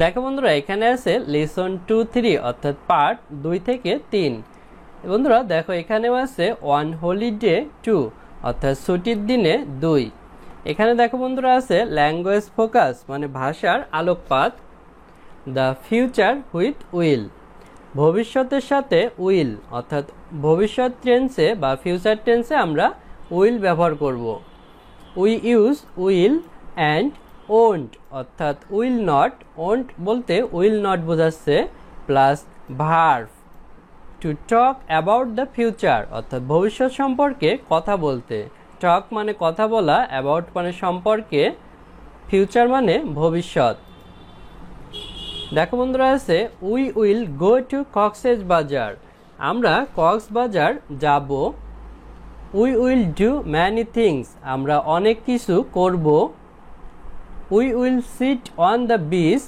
দেখো বন্ধুরা, এখানে আছে লেসন 2-3 অর্থাৎ পার্ট 2 থেকে 3। বন্ধুরা দেখো, এখানেও আছে ওয়ান হলিডে 2 অর্থাৎ ছুটির দিনে 2। এখানে দেখো বন্ধুরা আছে ল্যাঙ্গুয়েজ ফোকাস মানে ভাষার আলোকপাত, দ্য ফিউচার উইথ উইল ভবিষ্যতের সাথে উইল অর্থাৎ ভবিষ্যৎ টেন্সে বা ফিউচার টেন্সে আমরা উইল ব্যবহার করব। We use will and won't অর্থাৎ উইল নট, ওন্ট বলতে উইল নট বোঝাচ্ছে, plus verb to talk about the future অর্থাৎ ভবিষ্যৎ সম্পর্কে কথা বলতে। টক মানে কথা বলা, অ্যাবাউট মানে সম্পর্কে, ফিউচার মানে ভবিষ্যৎ। দেখো বন্ধুরা আছে we will go to Cox's Bazar, আমরা কক্সবাজার যাব। We will do many things, আমরা অনেক কিছু করব। We will sit on the beach,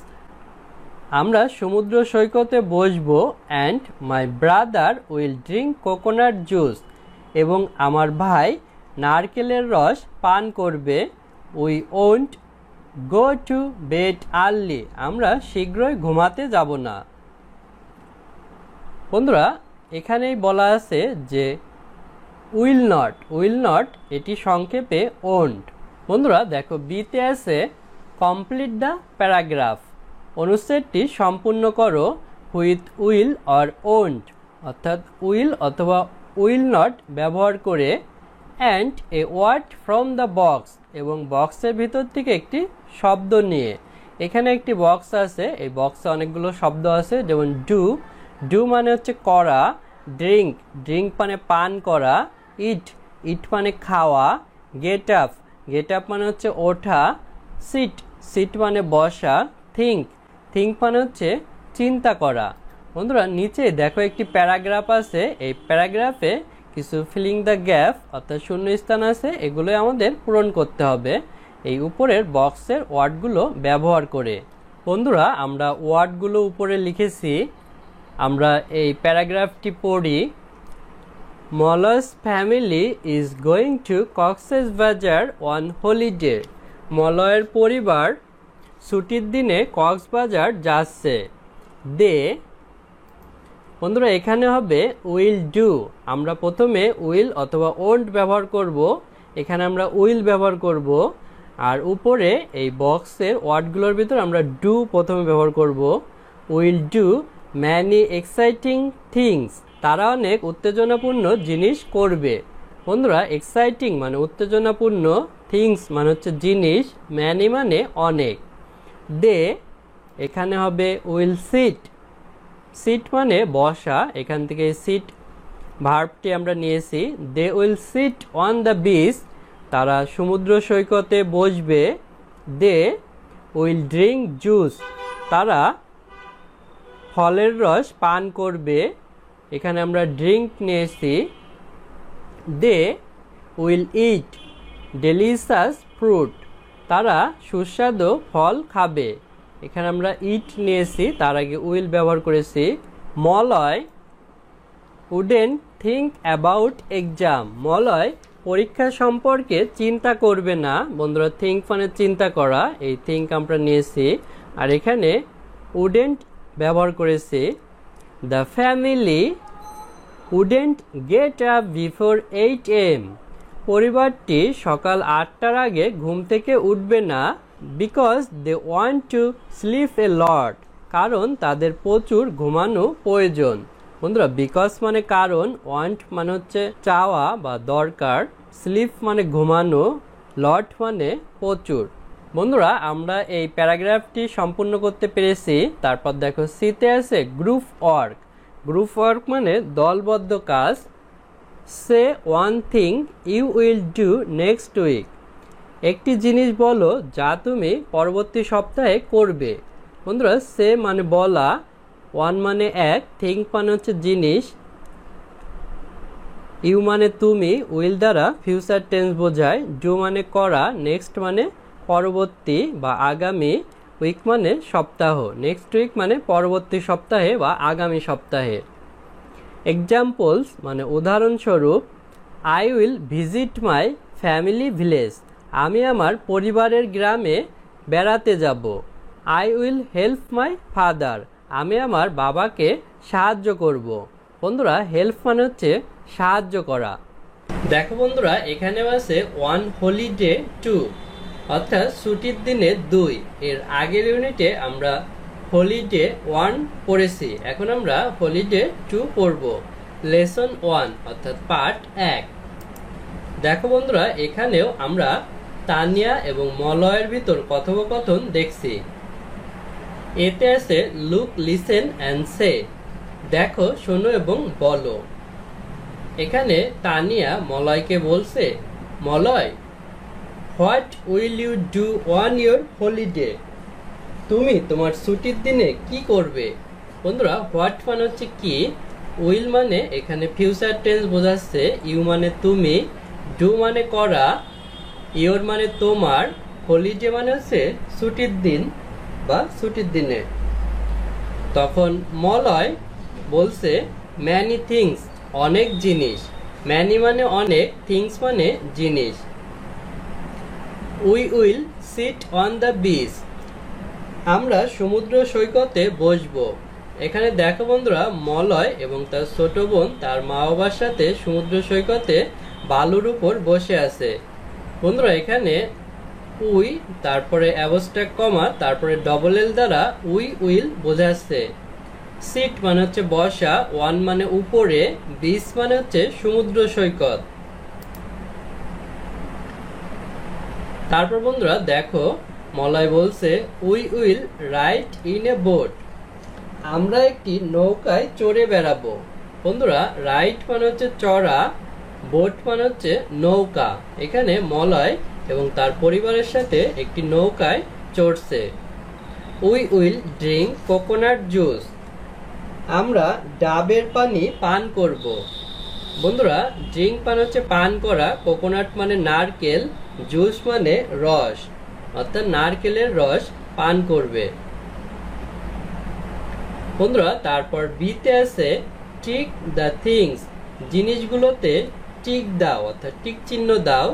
আমরা সমুদ্র সৈকতে বসবো। And my brother will drink coconut juice, এবং আমার ভাই নারকেলের রস পান করবে। We won't go to bed early, আমরা শীঘ্রই ঘুমাতে যাব না। বন্ধুরা এখানেই বলা আছে যে উইল নট এটি সংক্ষেপে ওন্ট। বন্ধুরা দেখো বিতে আছে কমপ্লিট দ্য প্যারাগ্রাফ, অনুচ্ছেদটি সম্পূর্ণ করো হুইথ উইল অর ওন্ট অর্থাৎ উইল অথবা উইল নট ব্যবহার করে। And a word from the box, এবং বক্সের ভিতর থেকে একটি শব্দ নিয়ে। এখানে একটি বক্স আছে, এই বক্সে অনেকগুলো শব্দ আছে, যেমন ডু মানে হচ্ছে করা, ড্রিঙ্ক মানে পান করা, ইট মানে খাওয়া, গেট আপ মানে হচ্ছে ওঠা, সিট মানে বসা, থিঙ্ক মানে হচ্ছে চিন্তা করা। বন্ধুরা নিচে দেখো একটি প্যারাগ্রাফ আছে, এই প্যারাগ্রাফে কিছু ফিলিং দ্য গ্যাপ অর্থাৎ শূন্যস্থান আছে, এগুলো আমাদের পূরণ করতে হবে এই উপরের বক্সের ওয়ার্ডগুলো ব্যবহার করে। বন্ধুরা আমরা ওয়ার্ডগুলো উপরে লিখেছি, আমরা এই প্যারাগ্রাফটি পড়ি। Malay's family is going to Cox's Bazar on holiday, মলয়ের পরিবার ছুটির দিনে কক্সবাজার যাচ্ছে। দে, বন্ধুরা এখানে হবে উইল ডু, আমরা প্রথমে উইল অথবা ওন্ট ব্যবহার করব, এখানে আমরা উইল ব্যবহার করব। আর উপরে এই বক্সের ওয়ার্ডগুলোর ভিতর আমরা ডু প্রথমে ব্যবহার করব। Will do many exciting things, তারা অনেক উত্তেজনাপূর্ণ জিনিস করবে। বন্ধুরা এক্সাইটিং মানে উত্তেজনাপূর্ণ, থিংস মানে হচ্ছে জিনিস, ম্যানি মানে অনেক। দে, এখানে হবে উইল সিট মানে বসা, এখান থেকে সিট ভার্বটি আমরা নিয়েছি। They will sit on the beach, তারা সমুদ্র সৈকতে বসবে। দে উইল ড্রিঙ্ক জুস, তারা ফলের রস পান করবে, এখানে আমরা ড্রিঙ্ক নিয়েছি। They will eat delicious fruit, তারা সুস্বাদু ফল খাবে, এখানে আমরা ইট নিয়েছি, তার আগে উইল ব্যবহার করেছি। Malay wouldn't think about exam, Malay পরীক্ষা সম্পর্কে চিন্তা করবে না। বন্ধুরা থিঙ্ক মানে চিন্তা করা, এই থিঙ্ক আমরা নিয়েছি, আর এখানে উডেন্ট ব্যবহার করেছি। The family wouldn't get up before 8 AM, পরিবারটি সকাল 8টার আগে ঘুম থেকে উঠবে না। Because they want to sleep a lot, কারণ তাদের প্রচুর ঘুমানো প্রয়োজন। বন্ধুরা বিকজ মানে কারণ, ওয়ান্ট মানে হচ্ছে চাওয়া বা দরকার, স্লিপ মানে ঘুমানো, লট মানে প্রচুর। বন্ধুরা আমরা এই প্যারাগ্রাফটি সম্পূর্ণ করতে পেরেছি। তারপর দেখো সিতে আছে গ্রুপ ওয়ার্ক মানে দলবদ্ধ কাজ। Say one thing you will do next week, একটি জিনিস বলো যা তুমি পরবর্তী সপ্তাহে করবে। বন্ধুরা সে মানে বলা, ওয়ান মানে এক, থিঙ্ক মানে হচ্ছে জিনিস, ইউ মানে তুমি, উইল দ্বারা ফিউচার টেন্স বোঝায়, ডু মানে করা, নেক্সট মানে পরবর্তী বা আগামী, উইক মানে সপ্তাহ, নেক্সট উইক মানে পরবর্তী সপ্তাহে বা আগামী সপ্তাহে। এক্সাম্পলস মানে উদাহরণস্বরূপ, I will visit my family village, আমি আমার পরিবারের গ্রামে বেড়াতে যাব। I will help my father, আমি আমার বাবাকে সাহায্য করব। বন্ধুরা হেল্প মানে হচ্ছে সাহায্য করা। দেখো বন্ধুরা এখানেও আছে ওয়ান হলিডে টু, অর্থাৎ ছুটির দিনে 2। এর আগের ইউনিটে আমরা হলিডে 1 পড়েছি, এখন আমরা হলিডে 2 পড়ব। লেসন 1 অর্থাৎ পার্ট 1। দেখো বন্ধুরা এখানেও আমরা তানিয়া এবং মলয়ের ভিতর কথোপকথন দেখছি। এতে আছে লুক, লিসেন অ্যান্ড সে, দেখো, শোনো এবং বলো। এখানে তানিয়া মলয়কে বলছে, Malay, what will you do on your holiday, তুমি তোমার ছুটির দিনে কি করবে? বন্ধুরা হোয়াট মানে হচ্ছে কি, উইল মানে এখানে ফিউচার টেন্স বোঝাচ্ছে, ইউ মানে তুমি, ডু মানে করা, ইয়োর মানে তোমার, হলিডে মানে হচ্ছে ছুটির দিন বা ছুটির দিনে। তখন মলয় বলছে ম্যানি থিংস, অনেক জিনিস, ম্যানি মানে অনেক, থিংস মানে জিনিস। We will sit on the beach, আমরা সমুদ্র সৈকতে বসবো। এখানে দেখো বন্ধুরা মলয় এবং তার ছোট বোন তার মা বাবার সাথে সমুদ্র সৈকতে বালুর উপর বসে আছে। বন্ধুরা এখানে উই, তারপরে অ্যাবস্ট্রাক্ট কমা, তারপরে ডবল এল দ্বারা উই উইল বোঝাচ্ছে। সিট মানে হচ্ছে বসা, ওয়ান মানে উপরে, বিচ মানে হচ্ছে সমুদ্র সৈকত। তারপর বন্ধুরা দেখো মলয় বলছে we will ride in a boat, আমরা একটি নৌকায় চড়ে বেড়াবো। বন্ধুরা রাইড মানে হচ্ছে চড়া, বোট মানে হচ্ছে নৌকা। এখানে মলয় এবং তার পরিবারের সাথে একটি নৌকায় চড়ছে। We will drink coconut juice, আমরা ডাবের পানি পান করব। বন্ধুরা ড্রিঙ্ক মানে হচ্ছে পান করা, কোকোনাট মানে নারকেল, জুস মানে রস, অর্থাৎ নারকেলের রস পান করবে। বন্ধুরা তারপর বিতে আছে টিক দ্য থিংস, জিনিসগুলোতে টিক দাও অর্থাৎ টিক চিহ্ন দাও।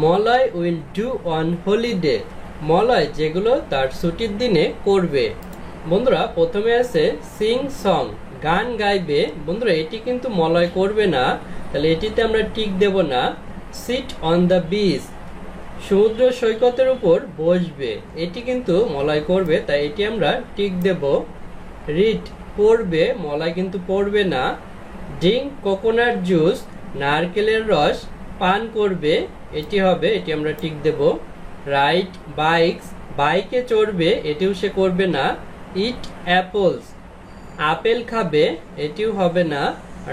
Malay will do on holiday, Malay যেগুলো তার ছুটির দিনে করবে। বন্ধুরা প্রথমে আছে সিং সং, গান গাইবে। বন্ধুরা এটি কিন্তু মলয় করবে না, তাহলে এটিতে আমরা টিক দেব না। সিট অন দ্য বিচ, সমুদ্র সৈকতের উপর বসবে, এটি কিন্তু মলয় করবে, তাই এটি আমরা টিক দেব। রিড, পড়বে, মলয় কিন্তু পড়বে না। ড্রিঙ্ক কোকোনাট জুস, নারকেলের রস পান করবে, এটি হবে, এটি আমরা টিক দেব। রাইড বাইকস, বাইকে চড়বে, এটিও সে করবে না। ইট অ্যাপলস, আপেল খাবে, এটিও হবে না।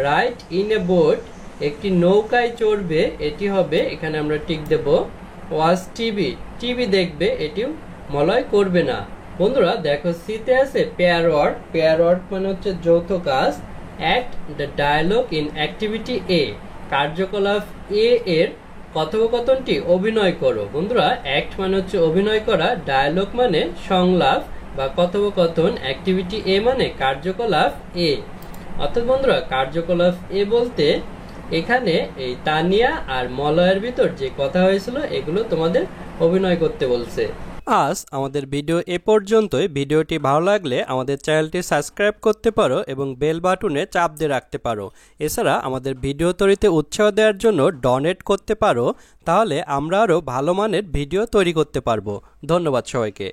রাইড ইন এ বোট, একটি নৌকায় চড়বে, এটি হবে, এখানে আমরা টিক দেব। ওয়াচ টিভি, টিভি দেখবে, এটিও মলয় করবে না। বন্ধুরা দেখো সিতে আছে পেয়ার ওয়ার্ড, পেয়ার ওয়ার্ড মানে হচ্ছে যৌথ কাজ। Act the dialogue in activity A, কার্যকলাপ এ এর কথোপকথনটি অভিনয় করো। বন্ধুরা অ্যাক্ট মানে হচ্ছে অভিনয় করা, ডায়ালগ মানে সংলাপ বা কথোপকথন, অ্যাক্টিভিটি এ মানে কার্যকলাপ এ। অর্থাৎ বন্ধুরা কার্যকলাপ এ বলতে এখানে এই তানিয়া আর মলয়ের ভিতর যে কথা হয়েছিল এগুলো তোমাদের অভিনয় করতে বলছে। আজ আমাদের ভিডিও এ পর্যন্তই। ভিডিওটি ভালো লাগলে আমাদের চ্যানেলটি সাবস্ক্রাইব করতে পারো এবং বেল বাটনে চাপ দিয়ে রাখতে পারো। এছাড়া আমাদের ভিডিও তৈরিতে উৎসাহ দেওয়ার জন্য ডোনেট করতে পারো, তাহলে আমরা আরও ভালো মানের ভিডিও তৈরি করতে পারবো। ধন্যবাদ সবাইকে।